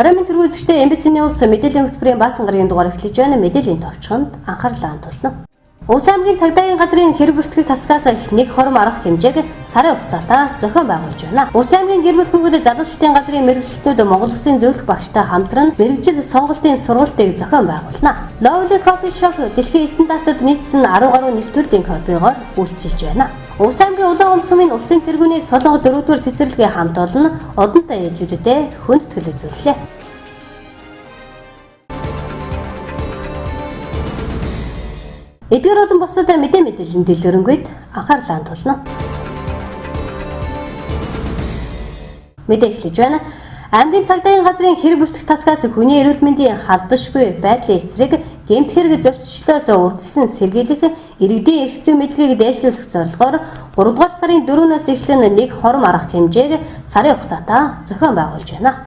Оройн төрөө үзэгчдээ MBC NEWS мэдээллийн хөтөлбөрийн баасан гарагийн дугаар эхлэж байна. Мэдээллийн товчхонд анхаарлаа хандуулна. Улс аймгийн цагдаагийн газрын хэрэг бүртгэх тасгаас нэг хором арга хэмжээг сарын хугацаатай зохион байгуулж байна. Улс аймгийн гэр бүл хүүхэд залуучдын газрын мэрэгчлэтнүүд Монгол Улсын зөвлөх багштай хамтран мэрэгжил сонголтын сургалтыг зохион байгуулна. Lovely Coffee Shop дэлхийн стандартад нийцсэн 10 гаруй нэр төрлийн кофегоор үйлчилж байна. Улс аймгийн улаан сумын улсын тэргүүний солонго 4-р цэцэрлэгийн хамт олон одонтой ээжүүдэд хүндэтгэл үзүүллээ. Эдгээр болон бусад мэдээллийн дэлгэрэнгүй анхаарлаа хандуулна. Мэдээ эхлэж байна. Аймгийн цагдаагийн газрын хэрэг бүртгэх тасгаас хүний эрүүл мэндийн халдашгүй байдлын эсрэг гэмт хэрэг зөрчилдөөс урьдчилан сэргийлэх иргэдийн эрх зүйн мэдлэгийг дээшлүүлэх зорилгоор 3 дугаар сарын 4-өөс эхлэн нэг хором арга хэмжээг сарын хугацаатай зохион байгуулж байна.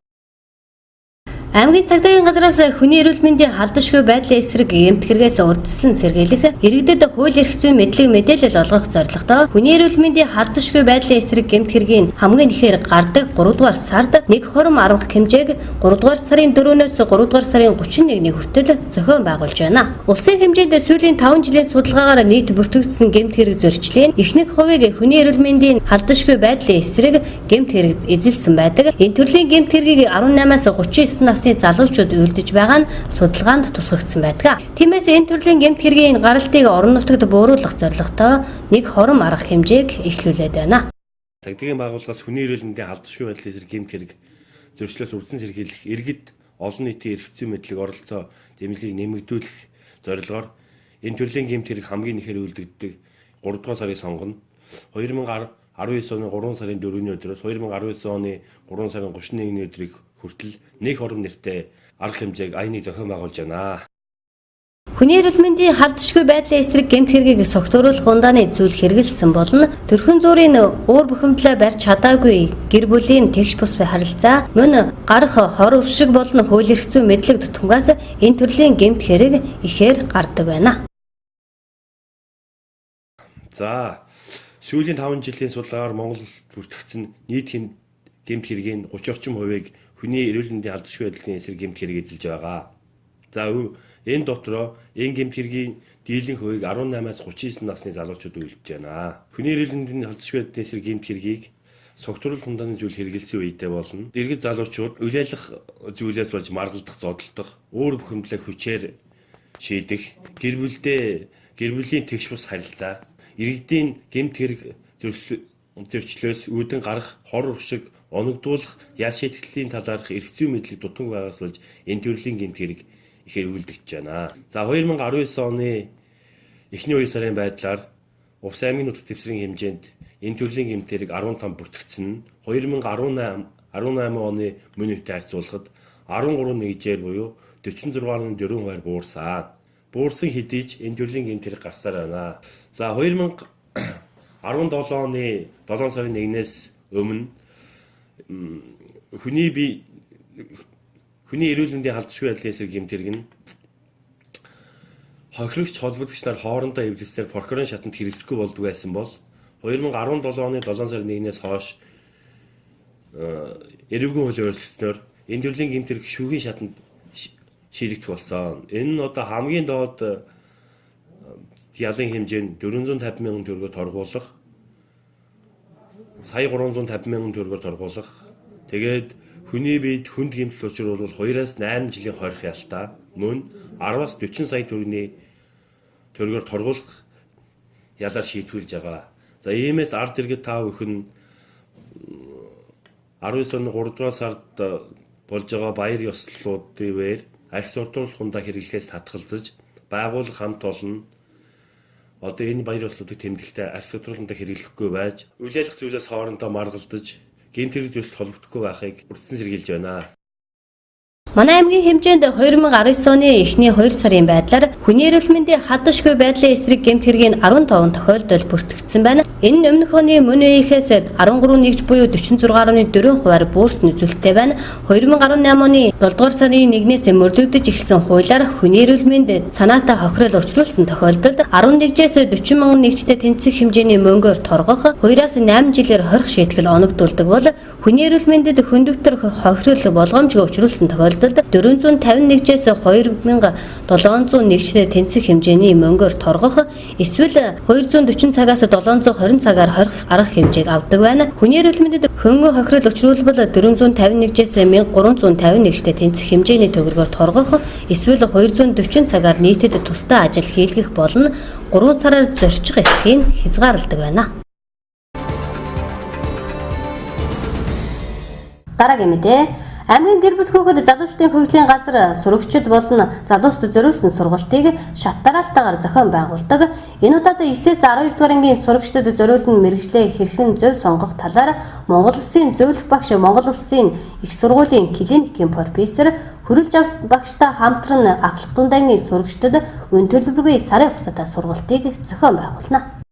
Аймгийн цагдаагийн газраас хүний эрүүл мэндийн халдашгүй байдлын эсрэг гэмт хэрэгээс урьдчилан сэргийлэх иргэдэд хууль эрх зүйн мэдлэг мэдээлэл олгох зорилготой хүний эрүүл мэндийн халдашгүй байдлын эсрэг гэмт хэргийн хамгийн ихээр гардаг 3 дугаар сард нэг хором арга хэмжээг 3 дугаар сарын 4-өөс 3 дугаар сарын 31-ний хүртэл зохион байгуулж байна. Улсын хэмжээнд сүүлийн 5 жилийн судалгаагаар нийт бүртгэгдсэн гэмт хэрэг зөрчлийн ихэнх хувийг хүний эрүүл мэндийн халдашгүй байдлын эсрэг гэмт хэрэг эзэлсэн байдаг. Энэ төрлийн гэмт хэргийг 18-аас 39 нас залуучууд үйлдэж байгаа нь судалгаанд тусгагдсан байдаг. Тиймээс энэ төрлийн гэмт хэргийн гаралтыг орон нутагт бууруулах зорилготой нэг хором арга хэмжээг эхлүүлээд байна. Цагдаагийн байгууллагаас хүний эрүүл мэндийн халдашгүй байдлын эсрэг гэмт хэрэг зөрчлөөс үрдэн сэргийлэх иргэд олон нийтийн эрх зүйн мэдлэг оролцоо дэмжлэгийг нэмэгдүүлэх зорилгоор энэ төрлийн гэмт хэрэг хамгийн ихээр үлдэгддэг 3 дугаар сарын сонгоно 2019 оны 3 сарын 4-ний өдрөөс 2019 оны 3 сарын 31-ний өдрийг хүртэл нэг хором нэртэй арга хэмжээг аяныг зохион байгуулж байна. Хүний эрүүл мэндийн халдашгүй байдлын эсрэг гэмт хэргийг согтууруулах ундааны зүйл хэрэгэлсэн болно. Төрхөн зуурын уур бухимдлаа барьж чадаагүй гэр бүлийн тэгш бус харилцаа мөн гарах хор уршиг болон хууль эрх зүйн мэдлэг тутамгаас энэ төрлийн гэмт хэрэг ихээр гардаг байна. За сүүлийн 5 жилийн судалгаагаар Монголд бүртгэгдсэн нийт гэмт хэргийн 30 орчим хувийг хүний эрүүл мэндийн халдашгүй байдлын эсрэг гэмт хэрэг эзэлж байгаа. За энэ дотроо энэ гэмт хэргийн дийлэнх хувийг 18-аас 39 насны залуучууд үйлдэж байна. Хүний эрүүл мэндийн халдашгүй байдлын эсрэг гэмт хэргийг согтууруулах ундааны зүйл хэрэгэлсэн үедээ болно. Иргэд залуучууд үлээлэх зүйлээс болж маргалдах, зодтолдох, өөр бухимдлыг хүчээр шийдэх, гэр бүлийн тэгш бус харилцаа, иргэдийн гэмт хэрэг зөрчлөөс үүдэн гарах хор уршиг оногдуулах ял шийтгэлийн талаарх эрх зүйн мэдлэг дутанг байгаас болж энэ төрлийн гэмт хэрэг ихээр үйлдэгдэж байна. За 2019 оны эхний 2 сарын байдлаар Увс аймгийн нутаг дэвсгэрийн хэмжээнд энэ төрлийн гэмт хэрэг 15 бүртгэгдсэн. 2018 оны мөн үетэй харьцуулахад 13 нэгжээр буюу 46.4% буурсан. Буурсан хэдий ч энэ төрлийн гэмт хэрэг гарсаар байна. За 2017 оны 7 сарын 1-ээс өмнө хүний эрүүл мэндийн халдашгүй байдлын эсрэг гэмт хэрэг нь хохирогч холбогдогч нар хоорондоо эвлэснээр прокурорын шатанд хэрэгжихгүй болдгоо байсан бол 2017 оны 7 сарын 1-ээс хойш эрүүгийн хуулийн өөрчлөлтөөр энэ төрлийн гэмт хэрэг шүүхийн шатанд шийдэгдэх болсон. Энэ нь одоо хамгийн доод ялын хэмжээ нь 450 мянган төгрөгөөр торгуулах, сая 350 мянган төгрөгөөр торгуулах. Тэгээд хүний биед хүнд гэмтэл учруулвал 2-8 жилийн хорих ялтаа мөн 10-аас 40 сая төгрөгөөр торгуулах ялаар шийдвэрлэж байгаа. За иймээс ард иргэд тав өхөн 19 оны 3 дугаар сард болж байгаа баяр ёслолуудын үеэр арх суртуулах хундаа хэрэглэхээс татгалзаж байгуулах хамт олон одоо энэ баяр ёслолуудыг тэмдэглэхдээ арх суртуулалтанд хэрэглэхгүй байж үлээлэх зүйлээс хоорондоо маргалдаж гэмт хэрэг зөрчилд холбогдохгүй байхыг урьдчилан сэргийлж байна. Манай аймгийн хэмжээнд 2019 оны эхний 2 сарын байдлаар хүний эрүүл мэндийн халдашгүй байдлын эсрэг гэмт хэргийн 15 тохиолдол бүртгэгдсэн байна. Энэ нь өмнөх оны мөн үеийнхээс 13 нэгж буюу 46.4% буурсан үзүүлэлттэй байна. 2018 оны 7 дугаар сарын 1-ээс мөрдөгдөж эхэлсэн хуулиар хүний эрүүл мэндэд санаатай хохирол учруулсан тохиолдолд 11-ээс 40 мянган нэгжтэй тэнцэх хэмжээний мөнгөөр торгох 2-8 жилээр хорих шийтгэл оногдуулдаг бол хүний эрүүл мэндэд хөндөвтөр хохирол болгоомжгүй учруулсан тохиолдолд 451-ээс 2700 нэгжтэй тэнцэх хэмжээний мөнгөөр торгох эсвэл 240 цагаас 720 цагаар хорих арга хэмжээг авдаг байна. Хүний эрүүл мэндэд хөнгөн хохирол учруулбал 451-ээс 1350 нэгжтэй тэнцэх хэмжээний төгрөгөөр торгох эсвэл 240 цагаар нийтэд тусдаа ажил хийлгэх болно. 3 сараар зорчих эсхийг хязгаарладаг байна. Дараагийн мэдээ. Аймгийн гэр бүл хүүхэд залуучдын хөгжлийн газар сурагчид болон залуучдад зориулсан сургалтыг шат дараалтаагаар зохион байгуулдаг. Энэ удаад 9-ээс 12 дугаар ангийн сурагчдад зориулсан мэргэжлээ хэрхэн зөв сонгох талаар Монгол Улсын зөвлөх багш, Монгол Улсын их сургуулийн клиникийн профессор хөрөлж авт багштай хамтран ахлах дунд ангийн сурагчдад үн төлбөргүй сарын хугацаатай сургалтыг зохион байгуулна.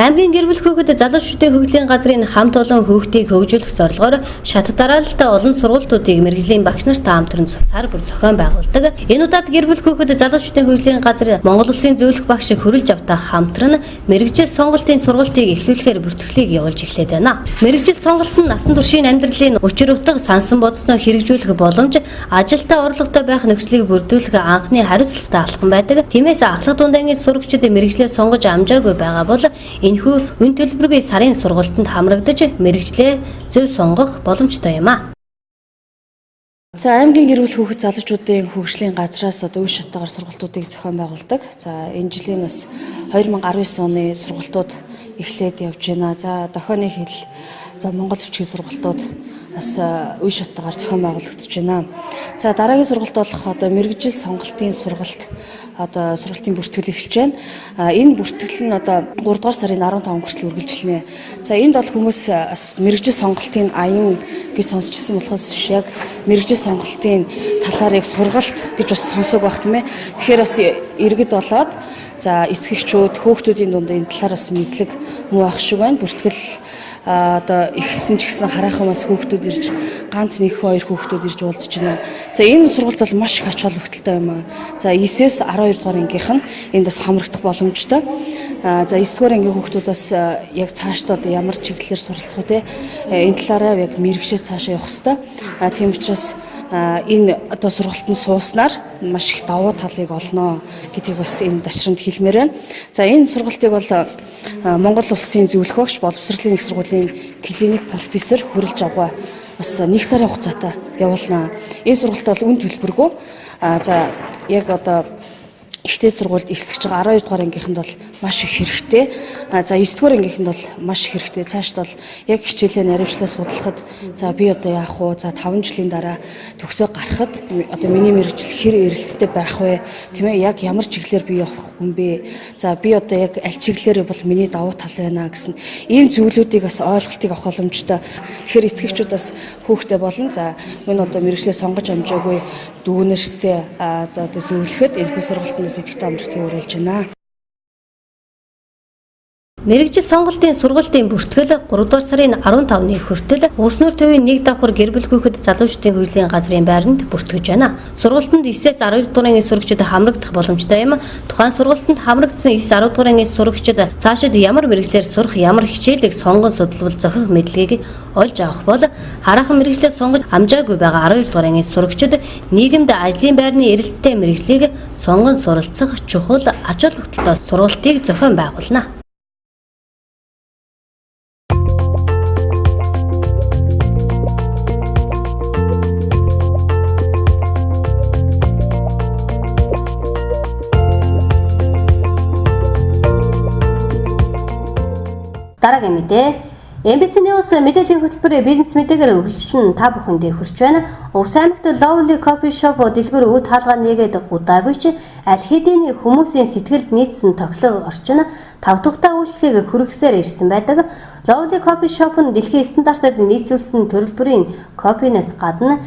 Аймгийн гэр бүл хүүхэд залуучдын хөгжлийн газрын хамт олон хүүхдийг хөгжүүлэх зорилгоор шат дараалттай олон сургалтуудыг мэргэжлийн багш нартай хамтран сар бүр зохион байгуулдаг. Энэ удаад гэр бүл хүүхэд залуучдын хөгжлийн газар Монгол Улсын зөвлөх багш хөрөлж автай хамтран мэргэжил сонголтын сургалтыг эхлүүлэхээр бүртгэлийг явуулж эхлэв байна. Мэргэжил сонголт нь насан туршийн амьдралын учир утга сансан бодсноо хэрэгжүүлэх боломж, ажилдаа орлоготой байх нөхцөлийг бүрдүүлэх анхны хариуцлагатай алхам байдаг. Тиймээс ахлах дунд ангийн сурагчид мэргэжлээ сонгож амжаагүй байгаа бол энэхүү үн төлбөргүй сарын сургалтанд хамрагдаж мэргэжлээ зөв сонгох боломжтой юм а. За аймгийн гэр бүл хүүхэд залуучуудын хөгжлийн газраас үе шатаагаар сургалтуудыг зохион байгуулдаг. За энэ жилийн бас 2019 оны сургалтууд эхлээд явж байна. За дохионы хэл, за Монгол бичгийн сургалтууд бас үе шатаагаар зохион байгуулагдаж байна. За дараагийн сургалт болох одоо мэргэжил сонголтын сургалт сургалтын бүртгэл эхэлж байна. Энэ бүртгэл нь одоо 3 дугаар сарын 15 хүртэл үргэлжилнэ. За энд бол хүмүүс бас мэргэжил сонголтын аян гэж сонсчихсан болохоос биш яг мэргэжил сонголтын талаар яг сургалт гэж бас сонсог байх тийм ээ. Тэгэхээр бас иргэд болоод за эцэгчүүд хүүхдүүдийн дунд энэ талаар бас мэдлэг муу ах шиг байна. Бүртгэл одоо ихсэн ч гэсэн хараахан бас хүүхдүүд ирж ганц нэг хоёр хүүхдүүд ирж уулзж байна. За энэ сургалт бол маш их ач холбогдолтой юм аа. За 9-ээс 12 дугаар ангийнх нь энд бас хамрагдах боломжтой. За 9 дугаар ангийн хүүхдүүдээс яг цаашдаа одоо ямар чиглэлээр суралцах вэ? Энэ талаараа яг мэргэжээс цаашаа явах хэрэгтэй. Тийм учраас энэ одоо сургалтанд сууснаар маш их давуу талыг олно гэдгийг бас энэ дашрамд хэлмээр байна. За энэ сургалтыг бол Монгол Улсын зөвлөх багш, боловсролын их сургуулийн клиник профессор хөрөлж авгаа бас 1 сарын хугацаатай явуулна. Энэ сургалт бол үн төлбөргүй. За яг одоо ихтэй сургуульд эхлэж байгаа 12 дугаар ангийнханд бол маш их хэрэгтэй. За 9 дугаар ангийнханд бол маш их хэрэгтэй. Цаашд бол яг хичээлээ наривчлаа судлахад за би одоо яах вэ? За 5 жилийн дараа төгсөө гарахад одоо миний мэргэжил хэр эрэлттэй байх вэ? Тийм ээ, яг ямар чиглэлээр би явах хүн бэ? За би одоо яг аль чиглэлээр бол миний давуу тал байна гэсэн ийм зүйлүүдийг бас ойлголтыг авах боломжтой. Тэгэхээр эцэгчүүд бас хүүхдээ болон за мөн одоо мэргэжлээ сонгож амжаагүй дүүнэртэй одоо зөвлөхөд энэ сургалтанд идэвхтэй амралтыг уриалж байна. Мэргэжил сонголтын сургалтын бүртгэл 3 дугаар сарын 15-ны хүртэл Улснуур төвийн 1 давхар гэр бүл хүүхэд залуучдын хөгжлийн газрын байранд бүртгэж байна. Сургалтанд 9-ээс 12 дугаар ангийн сурагчид хамрагдах боломжтой юм. Тухайн сургалтанд хамрагдсан 9-10 дугаар ангийн сурагчид цаашид ямар мэргэжлээр сурах, ямар хичээлийг сонгон судалбал зохих мэдлэгийг олж авах бол хараахан мэргэжлээ сонгож амжаагүй байгаа 12 дугаар ангийн сурагчид нийгэмд ажлын байрны эрэлттэй мэргэжлийг сонгон суралцах чухал ач холбогдолтой сургалтыг зохион байгуулна. Дараагийн мэдээ. MBC NEWS мэдээллийн хөтөлбөрийн бизнес мэдээгээр үргэлжлэн та бүхэнд хүрч байна. Увс аймагт Lovely Coffee Shop дэлгүүр үе хаалгаа нэгээд удаагүй ч аль хэдийн хүмүүсийн сэтгэлд нийцсэн тоглоо орчин 5 тухтай үйлчлэгийг хүргэсээр ирсэн байдаг. Lovely Coffee Shop нь дэлхийн стандартад нийцүүлсэн төрөл бүрийн кофенээс гадна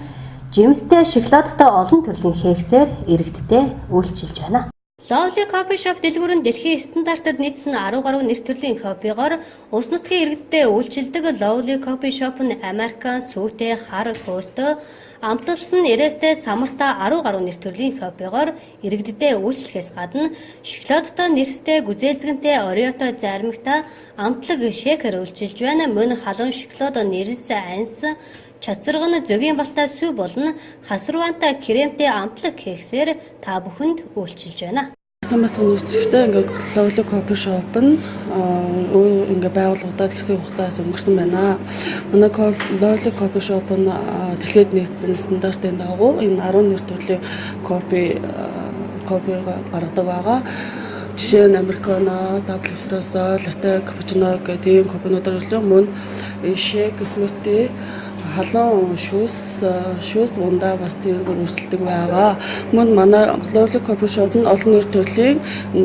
жимстэй шоколадтай олон төрлийн кексээр иргэдтэй үйлчилж байна. Lovely Coffee Shop дэлгүүр нь дэлхийн стандартад нийцсэн 10 гаруй нэр төрлийн кофегоор улс нутгийн иргэдтэй үйлчилдэг Lovely Coffee Shop нь Американ, сүйтэй, хар, хөөстөө, амталсан нэрээстэй самартай 10 гаруй нэр төрлийн кофегоор иргэдтэй үйлчлэхээс гадна шоколадтай нэрстэй гүзээлзгэнтэй Ореотой зармигтай амтлаг шейкер үйлчилж байна. Мөн халуун шоколад нэрс анс чацарган зөгийн балтай сүү болон хасарвантай кремтэй амтлаг кексээр та бүхэнд үйлчилж байна. Самбацхан үйлчлэгчтэй ингээд Lovely Coffee Shop нь ингээд байгууллагуудад хэсэг хугацаас өнгөрсөн байна. Манай Lovely Coffee Shop нь дэлхийд нийцсэн стандартын дагуу энэ 10 нэр төрлийн кофе гаргадаг байгаа. Жишээ нь американо, дабл эспрессо, латте, капучино гэдэг ийм кофенуудаар мөн шейк, смути, халуун шүүс ундаа бас тэргээр үйлчилдэг байгаа. Мөн манай Lovely Coffee Shop нь олон нэр төрлийн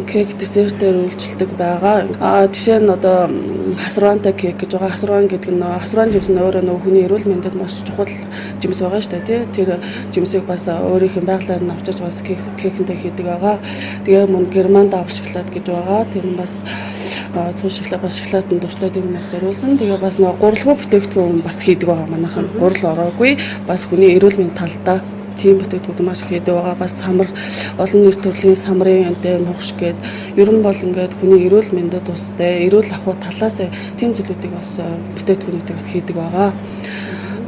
кек десертээр үйлчилдэг байгаа. Жишээ нь одоо хасарвантай кек гэж байгаа. Хасарван гэдэг нь хасарван жимс нь өөрөө нөгөө хүний эрүүл мэндэд маш чухал жимс байгаа шүү дээ, тий. Тэр жимсийг бас өөрийнх нь байглаар нь авчирч бас кекэнтэй хийдэг байгаа. Тэгээ мөн герман дабл шоколад гэж байгаа. Тэр нь бас цус шоколад бас шоколадын дуртай тиймээс зориулсан. Тэгээ бас нөгөө гурилгүй бүтээгдэхүүн бас хийдэг байгаа манайхан. Гурил ороогүй бас хүний эрүүл мэндийн талдаа тийм бүтээгдэхүүн маш их хийдэг байгаа. Бас самар олон нэр төрлийн самрын энтэй нухш гээд ер нь бол ингээд хүний эрүүл мэндэд тустай эрүүл ахуй талаас тийм зүйлүүдийг бас бүтээгдэхүүнүүдийг бас хийдэг байгаа.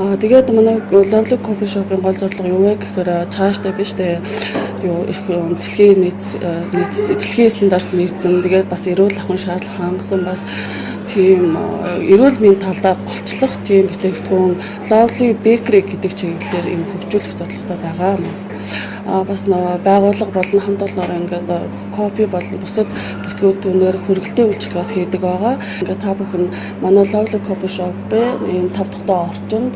Тэгээд манай Lovely Coffee Shop-ын гол зорилго юу вэ гэхээр цаашдаа биш дээ юу дэлхийн стандарт нийцсэн тэгээд бас эрүүл ахуйн шаардлага хангасан бас тийм эрүүл мэндийн талдаа голчлох тийм бүтээгдэхүүн Lovely Bakery гэдэг чиглэлээр энэ хөгжүүлэх зорилготой байгаа юм. Бас нөгөө байгууллага болон хамт олоноор ингээд кофе болон бусад бүтээгдэхүүнээр хүргэлтийн үйлчлэг бас хийдэг байгаа. Ингээд та бүхэн манай Lovely Coffee Shop-ийн энэ 5 дахь орчинд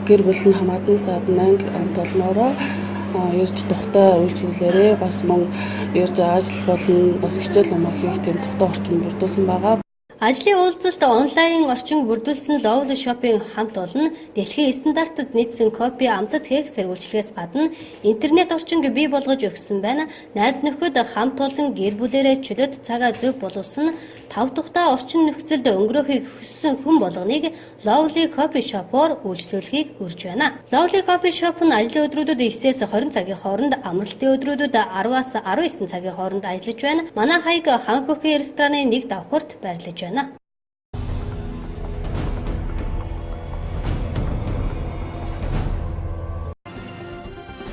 гэр бүлийн хамаатан садан анги хамт олноороо ирж тухтай үйлчлүүлээрээ бас мөн ирж ажил болон бас хичээл юмаа хийх тийм тухтай орчин бүрдүүлсэн байгаа. Ажлын уулзалт онлайн орчин бүрдүүлсэн Lovely Shop-ийн хамт олон дэлхийн стандартад нийцсэн кофе амтад кексээр үйлчлэхээс гадна интернет орчинг бий болгож өгсөн байна. Найз нөхөд хамт олон гэр бүлэрээ чөлөөт цагаа зөв боловсон 5 тухтай орчин нөхцөлд өнгөрөхийг хүссэн хүн болгоныг Lovely Coffee Shop-оор үйлчлүүлэхийг үрж байна. Lovely Coffee Shop нь ажлын өдрүүдэд 9-ээс 20 цагийн хооронд, амралтын өдрүүдэд 10-аас 19 цагийн хооронд ажиллаж байна. Манай хаяг Ханкөхийн рестораны 1 давхурт байрлаж байна.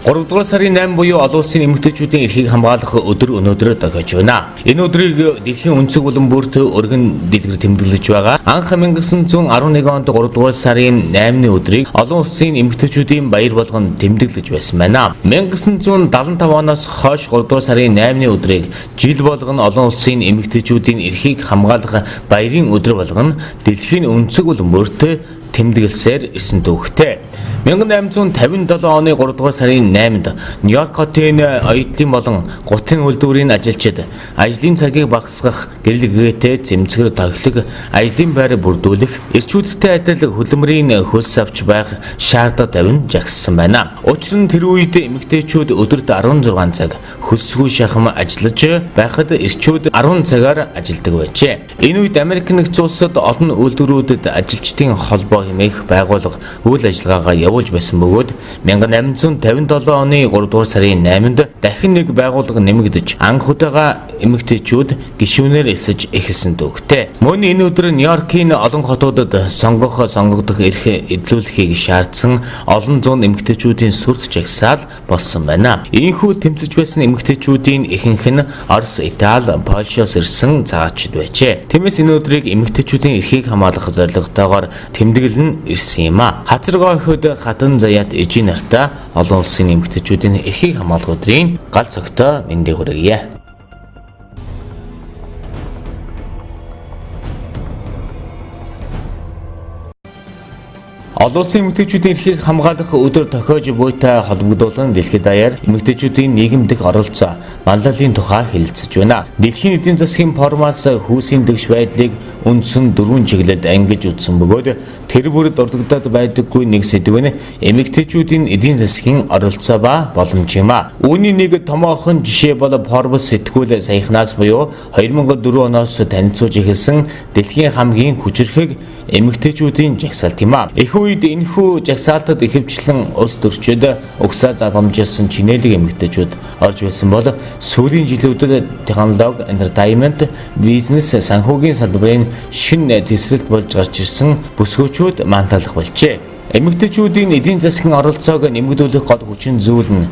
3 дугаар сарын 8 буюу олон улсын эмэгтэйчүүдийн эрхийг хамгаалах өдөр өнөөдөр тохиож байна. Энэ өдрийг дэлхийн өнцөг булан бүрт өргөн дэлгэр тэмдэглэж байгаа. Анх 1911 онд 3 дугаар сарын 8-ны өдрийг олон улсын эмэгтэйчүүдийн баяр болгон тэмдэглэж байсан байна. 1975 оноос хойш 3 дугаар сарын 8-ны өдрийг жил болгон олон улсын эмэгтэйчүүдийн эрхийг хамгаалах баярын өдөр болгон дэлхийн өнцөг булан бүрт тэмдэглэсээр ирсэн төвхтэй. 1857 оны 3 дугаар сарын 8-нд Нью-Йорк хотын оюутлын болон гутын үйлдвэрийн ажилчид ажлын цагийг багасгах гэрэл гээтэй зэмцгэр тоглох ажлын байр бүрдүүлэх эрчүүдтэй адил хөдөлмөрийн хөлс авч байх шаардлага тавин жагссан байна. Учир нь тэр үед эмэгтэйчүүд өдөрт 16 цаг хөлсгүй шахам ажиллаж байхад эрчүүд 10 цагаар ажилладаг байжээ. Энэ үед Америк нэгдсэн улсад олон үйлдвэрүүдэд ажилчдын холбоо хэмээх байгууллага үйл ажиллагаагаа явуулж байсан бөгөөд 1857 оны 3 дугаар сарын 8-нд дахин нэг байгууллага нэмэгдэж анх удаага эмэгтэйчүүд гишүүнээр элсэж эхэлсэн төвхтэй. Мөн энэ өдөр Нью-Йоркийн олон хотуудад сонгогдох эрх эдлүүлэхийг шаардсан олон зуун эмэгтэйчүүдийн сүрд жагсаал болсон байна. Ийхүү тэмцэж байсан эмэгтэйчүүдийн ихэнх нь Орос, Итали, Польшоос ирсэн цагаатчид байжээ. Тиймээс энэ өдрийг эмэгтэйчүүдийн эрхийг хамгаалах зорилготойгоор тэмдэглэн ирсэн юм а. Хацаргой хойд хатан заяат эжийн нартаа олон улсын эмэгтэйчүүдийн эрхийг хамгаалах өдрийн гал цогтой мэндийг хүргье. Олон улсын эмэгтэйчүүдийн эрхийг хамгаалах өдөр тохиож буйтай холбогдуулан дэлхийд даяар эмэгтэйчүүдийн нийгэмдэх оролцоо манлайлалын тухай хэлэлцэж байна. Дэлхийн эдийн засгийн формаас хүйсийн дэгш байдлыг үндсэн 4 чиглэлд ангиж үзсэн бөгөөд тэр бүр дурддагдаад байдаггүй нэг сэдв нь эмэгтэйчүүдийн эдийн засгийн оролцоо ба боломж юм а. Үүний нэг томоохон жишээ бол Forbes сэтгүүл саяхнаас буюу 2004 оноос танилцуулж эхэлсэн дэлхийн хамгийн хүчирхэг эмэгтэйчүүдийн жагсаалт юм а. Их үед энэхүү жагсаалтад ихэвчлэн улс төрчид угсаа заламжилсан чинэлэг эмэгтэйчүүд орж байсан бол сүүлийн жилүүдэд технологи, entertainment, бизнес, санхүүгийн салбарын шинэ тесрэлт болж гарч ирсэн бүсгүүчүүд маанталах болжээ. Эмэгтэйчүүдийн эдийн засгийн оролцоог нэмэгдүүлэх гол хүчин зүйл нь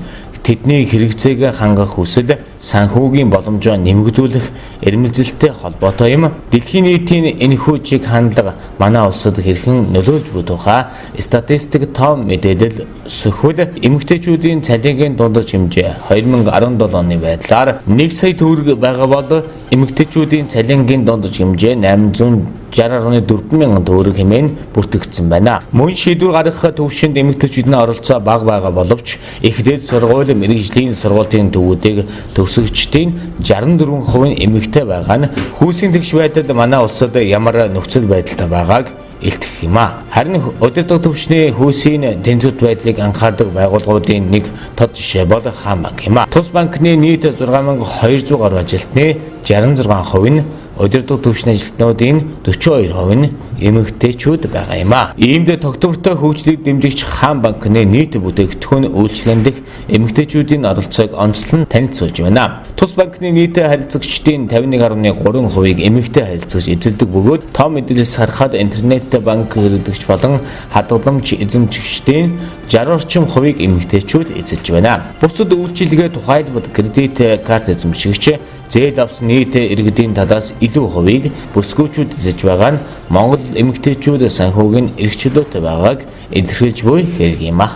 тэдний хэрэгцээг хангах хүсэл, санхүүгийн боломжоо нэмэгдүүлэх эрмэлзэлтэй холбоотой юм. Дэлхийн нийтийн энэхүү чиг хандлага манай улсад хэрхэн нөлөөлж буй тухай статистик том мэдээлэл сөхвөл эмэгтэйчүүдийн цалингийн дундаж хэмжээ 2017 оны байдлаар 1 сая төгрөг байгаа бол эмэгтэйчүүдийн цалингийн дундаж хэмжээ 860.4 мянган төгрөг хэмээн бүртгэгдсэн байна. Мөн шийдвэр гаргах төвшөнд эмэгтэйчүүдийн оролцоо бага байгаа боловч их дээд сургууль, мэргэжлийн сургуулийн төвүүдийг төгсөгчдийн 64% нь эмэгтэй байгаа нь хүйсийн тэгш байдал манай улсад ямар нөхцөл байдалтай байгааг илтгэх юм а. Харин удирдах төвчний хүйсийн тэнцвэрт байдлыг анхаардаг байгууллагуудын нэг тод жишээ бол хаан банк юм а. Тус банкны нийт 6200 гаруй ажилтны 66% нь удирдах төвчний ажилтнуудын 42% нь эмэгтэйчүүд байгаа юм а. Иймд тогтвортой хөгжлийг дэмжигч хаан банкны нийт бүтээгдэхүүн үйлчлэгэнд эмэгтэйчүүдийн оролцоог онцлон танилцуулж байна. Тус банкны нийт харилцагчдын 51.3%-ийг эмэгтэй харилцагч эзэлдэг бөгөөд том мэдээлэлс харахад интернет банк хэрэглэгч болон хадгаламж эзэмшигчдийн 60 орчим хувийг эмэгтэйчүүд эзэлж байна. Бусад үйлчилгээ тухайлбал кредит карт эзэмшигч зээл авсан нийт иргэдийн талаас илүү хувийг бүсгүүчүүд эзэж байгаа нь Монгол эмэгтэйчүүд санхүүгийн эрхчлөөтэй байгааг илэрхийлж буй хэрэг юм а.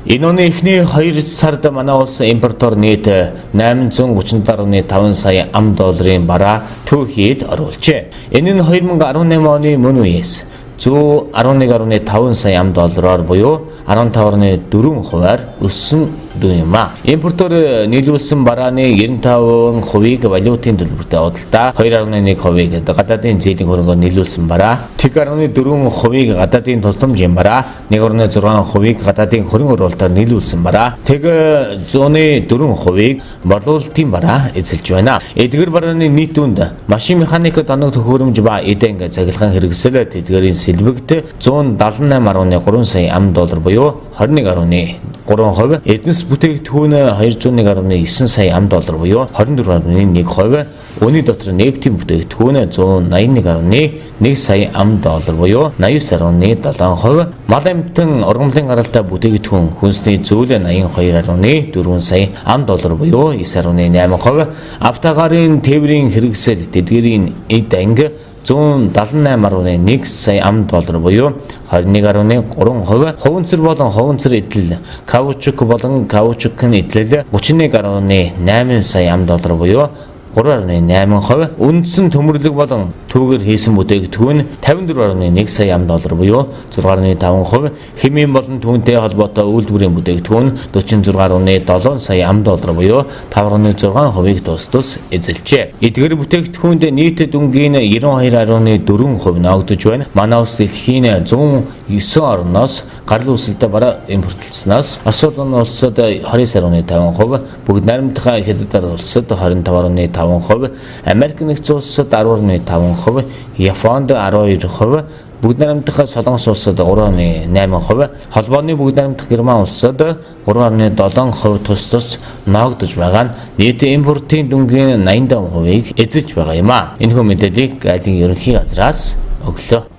Энэ оны эхний 2 сард манай улс импортоор нийт 837.5 сая $, бараа түүхийд оруулжээ. Энэ нь 2018 оны мөн үеэс 111.5 сая $, буюу 15.4%-аар өссөн юм а. Импортоор нийлүүлсэн барааны 95%-ийг валютын төлбөртэй худалдаа, 2.1%-ийг гадаадын зээлийн хөрөнгөөр нийлүүлсэн бараа, 1.4%-ийг гадаадын тусламжийн бараа, 1.6%-ийг гадаадын хөрөнгө оруулалтаар нийлүүлсэн бараа, 104%-ийг борлуулалтын бараа эзэлж байна. Эдгээр барааны нийт үнд машин механик тоног төхөөрөмж ба эдэн цахилгаан хэрэгсэл тэдгээрийн сэлбэгт 178.3 сая $, буюу 21.3%, эзнес бүтээгдэхүүн 201.9 сая $, буюу 24.1%, Үүний дотор нефтийн бүтээгдэхүүн 181.1 сая $, буюу 89.7%, мал амтан ургамлын гаралтай бүтээгдэхүүн хүнсний зүйл 82.4 сая $, буюу 9.8%, автогарын тээврийн хэрэгсэл тэдгэрийн эд анги 178.1 сая $, буюу 21.3%, хуванцар болон хуванцар эдлэл, каучук болон каучукын эдлэл 31.8 сая $, буюу 3.8%, үндсэн төмөрлөг болон түүгээр хийсэн бүтээгдэхүүн 54.1 сая $, буюу 6.5%, химийн болон түүнтэй холбоотой үйлдвэрийн бүтээгдэхүүн 46.7 сая $, буюу 5.6%-ийг тус эзэлжээ. Эдгээр бүтээгдэхүүнд нийт дүнгийн 92.4% ногдож байна. Манай улс дэлхийн 109 орноос гарал үүсэлтэд бараа импортлснаас Орос улсад 29.5%, бүгд найрамдах хятад улсад 25.5%, Америк нэгдсэн улсад 10.5%, Японд 12%, бүгд найрамдах Солонгос улсад 3.8%, холбооны бүгд найрамдах Герман улсад 3.7% тус ногдож байгаа нь нийт импортын дүнгийн 85%-ийг эзэж байгаа юм а. Энэхүү мэдээллийг айлын ерөнхий газраас өглөө.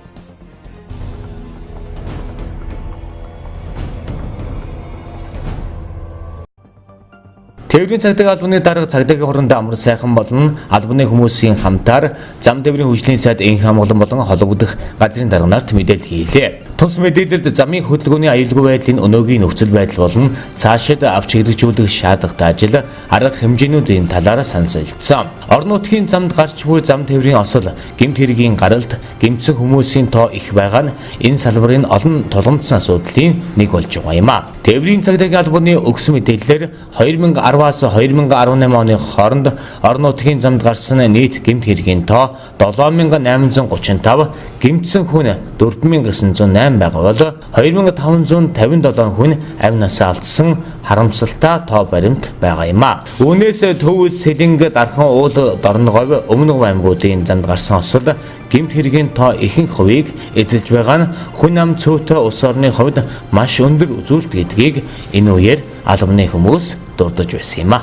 Тээврийн цагдаагийн албаны дарга цагдаагийн хурланд амар сайхан болон албаны хүмүүсийн хамтаар зам тээврийн хөгжлийн сайд энх хамгаалан болон холбогдох газрын дарга нарт мэдээлэл хийлээ. Тус мэдээлэлд замын хөдөлгөөний аюулгүй байдлын өнөөгийн нөхцөл байдал болон цаашид авч хэрэгжүүлэх шаардлагатай ажил арга хэмжээнүүдийн талаар саналсан. Орон нутгийн замд гарч буй зам тээврийн осол, гэмт хэргийн гаралт, гэмтсэн хүмүүсийн тоо их байгаа нь энэ салбарын олон тулгымдсан асуудлын нэг болж байгаа юм а. Тээврийн цагдаагийн албаны өгсөн мэдээлэлээр 2010-аас 2018 оны хооронд орон нутгийн замд гарсан нийт гэмт хэргийн тоо 7835, гэмтсэн хүн 4908 байгаа бол 2557 хүн амь насаа алдсан харамсалтай тоо баримт байгаа юм а. Үүнээс Төв, Сэлэнг, Дархан, Ууд, Дорноговь, Өмнөг аймагуудын замд гарсан осол гэмт хэргийн тоо ихэнх хувийг эзэлж байгаа нь хүн ам цөөтэй улс орны хувьд маш өндөр үзүүлэлт гэдгийг энэ үеэр албаны хүмүүс дурдж байсан юм а.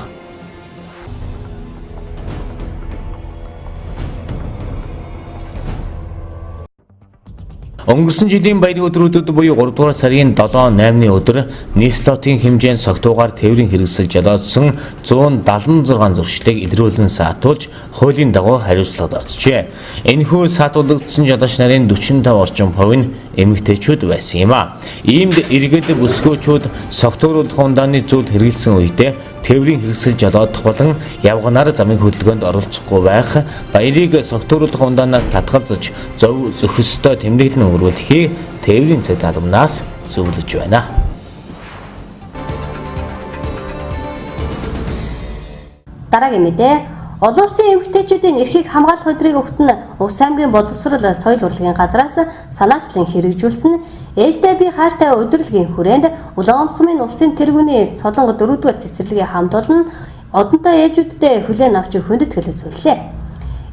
Өнгөрсөн жилийн баярын өдрүүдэд буюу 3 дугаар сарын 7-8-ны өдөр нийслотын хэмжээнд согтуугаар тээврийн хэрэгсэл жолоодсон 176 зуршлыг илрүүлэн саатуулж хуулийн дагуу хариуцлага олжээ. Энэхүү саатуулгдсан жолооч нарын 45 орчим хувь нь эмэгтэйчүүд байсан юм а. Иймд иргэд бүсгүйчүүд согтууруулах ундааны зүйл хэрэгэлсэн үедээ тээврийн хэрэгсэл жолоодох болон явганаар замын хөдөлгөөнд оролцохгүй байх, баярыг согтууруулах ундаанаас татгалзаж зөв зохистой тэмдэглэн өргүүлэхийг тээврийн цагдаа албанаас зөвлөж байна. Дараагийн мэдээ. Олон улсын эмэгтэйчүүдийн эрхийг хамгаалах өдрийг өгтөн Увс аймгийн боловсрол соёл урлагийн газраас санаачлан хэрэгжүүлсэн ээжтэй бие хайртай өдрөлгийн хүрээнд Улаанбасмын улсын тэргүүний Солонгод 4-р цэцэрлэгийн хамт олон одонтой ээжүүддээ хүлээн авч хүндэтгэл үзүүллээ.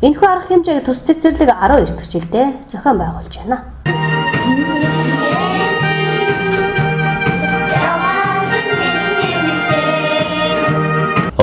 Энэхүү арга хэмжээг тус цэцэрлэг 12 дахь жилдээ зохион байгуулж байна.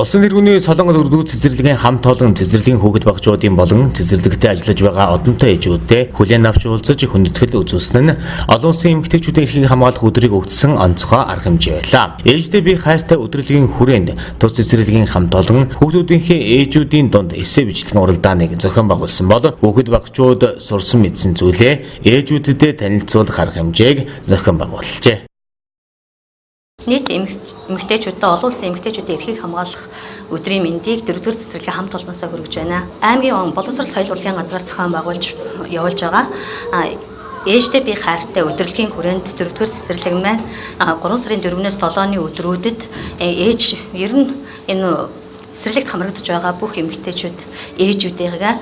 Улсын тэргүүний Солонгод 4-р цэцэрлэгийн хамт олон цэцэрлэгийн хүүхэд багчуудын болон цэцэрлэгтээ ажиллаж байгаа одонтой ээжүүдтэй хүлээн авч уулзаж хүндэтгэл үзүүлсэн нь олон улсын эмэгтэйчүүдийн эрхийг хамгаалах өдрийг өгсөн онцгой арга хэмжээ байлаа. Ээжтэй бие хайртай өдрөлгийн хүрээнд тус цэцэрлэгийн хамт олон хүүхдүүдийнхээ ээжүүдийн дунд эссе бичлэгийн уралдааныг зохион байгуулсан бол хүүхэд багчууд сурсан мэдсэн зүйлээ ээжүүдэд танилцуулах арга хэмжээг зохион байгуулжээ. Нийт эмэгтэйчүүдтэй олон улсын эмэгтэйчүүдийн эрхийг хамгаалах өдрийн мэндийг 4-р цэцэрлэгийн хамт олноосоо хүргэж байна. Аймгийн боловсрол соёл урлагийн газраас зохион байгуулж явуулж байгаа ээжтэй бие хайртай өдрөлгийн хүрээнд 4-р цэцэрлэг маань 3 сарын 4-өөс 7-ны өдрүүдэд ээж ер нь энэ цэцэрлэгт хамрагдаж байгаа бүх эмэгтэйчүүд ээжүүдээгээ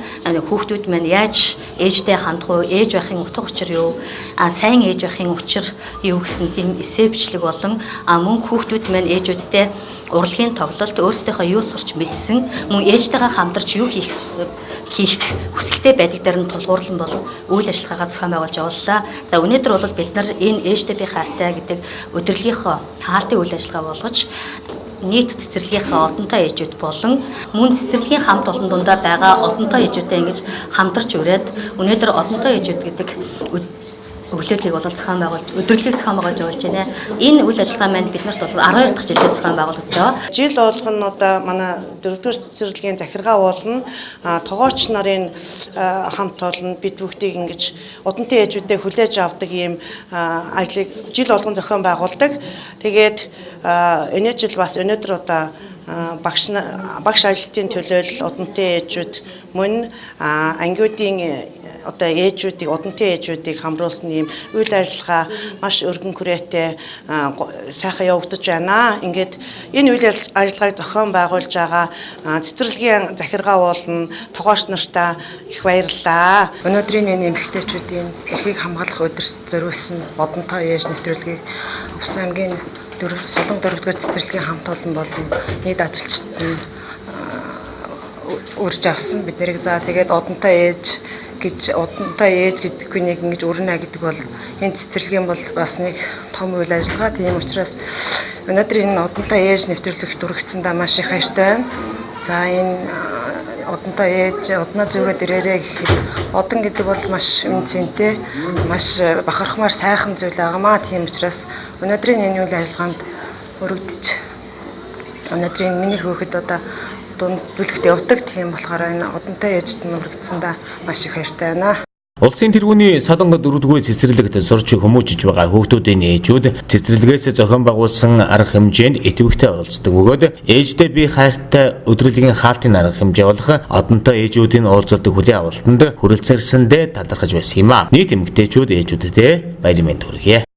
хүүхдүүд маань яаж ээжтэй хандах уу, ээж байхын утга учир юу, сайн ээж байхын учир юу гэсэн тийм эссе бичлэг болон мөн хүүхдүүд маань ээжүүдтэй урлагийн тоглолт өөрсдийнхөө юу сурч мэдсэн, мөн ээжтэйгээ хамтарч юу хийх хүсэлтэй байдаг дээр нь тулгуурлан болон үйл ажиллагаагаа зохион байгуулж явууллаа. За өнөөдөр бол бид нар энэ ээжтэй бие хайртай гэдэг өдрөлгийнхөө хаалтын үйл ажиллагаа болгож нийт цэцэрлэгийнхээ одонтой ээжүүд болон мөн цэцэрлэгийн хамт олон дундаа байгаа одонтой ээжүүдтэй ингэж хамтарч ураад өнөөдөр одонтой ээжүүд гэдэг өглөөлийг бол зохион байгуулж өдрөлгийг зохион байгуулж явуулж байна. Энэ үйл ажиллагаа маань биднэрт бол 12 дахь жилдээ зохион байгуулагдаж байгаа. Жил болгоно одоо манай 4-р цэцэрлэгийн захиргаа болно. Тогооч нарын хамт олон бид бүгдийг ингэж удамтай ээжүүдээ хүлээж авдаг ийм ажлыг жил болгон зохион байгуулдаг. Тэгээд энэ жил бас өнөөдөр одоо багш ажилтны төлөөлөл одонтой ээжүүд мөн ангиудын одоо ээжүүдийг одонтой ээжүүдийг хамруулсан ийм үйл ажиллагаа маш өргөн хүрээтэй сайхан явагдаж байна. Ингээд энэ үйл ажиллагааг зохион байгуулж байгаа цэцэрлэгийн захиргаа болон тогооч нартаа их баярлалаа. Өнөөдрийн энэ эмэгтэйчүүдийн эрхийг хамгаалах өдөрт зориулсан одонтой ээж нэвтрүүлгийг Увс аймгийн Солонгод 4-р цэцэрлэгийн хамт олон болон нийт ажилчид нь урьж авсан. Бид нэрийг за тэгээд одонтой ээж гэдэг хүнийг ингэж өрнө гэдэг бол энэ цэцэрлэгийн бол бас нэг том үйл ажиллагаа. Тийм учраас өнөөдөр энэ одонтой ээж нэвтрүүлэгт дурагдсандаа маш их баяртай байна. За энэ одонтой ээж одноо зүгээд ирээрээ гэхэд одон гэдэг бол маш үнцэнтэй, маш бахархмаар сайхан зүйл байгаамаа. Тийм учраас өнөөдрийн энэ үйл ажиллагаанд өргөдөж өнөөдрийн миний хүүхэд одоо дунд бүлэгт явдаг. Тийм болохоор энэ одонтой ээжд нь өргөдсөндөө маш их баяртай байна. Улсын тэргүүний Солонгод 4-р цэцэрлэгт сурч хүмүүжиж байгаа хүүхдүүдийн ээжүүд цэцэрлэгээс зохион байгуулсан арга хэмжээнд идэвхтэй оролцдог бөгөөд ээждээ бие хайртай өдрөлийн хаалтын арга хэмжээ болох одонтой ээжүүдийн уулзалт хүлээн авалтанд хүрэлцээрсэндээ талархаж байсан юм а. Нийт эмэгтэйчүүд ээжүүдтэй баяр мэнд хүргье.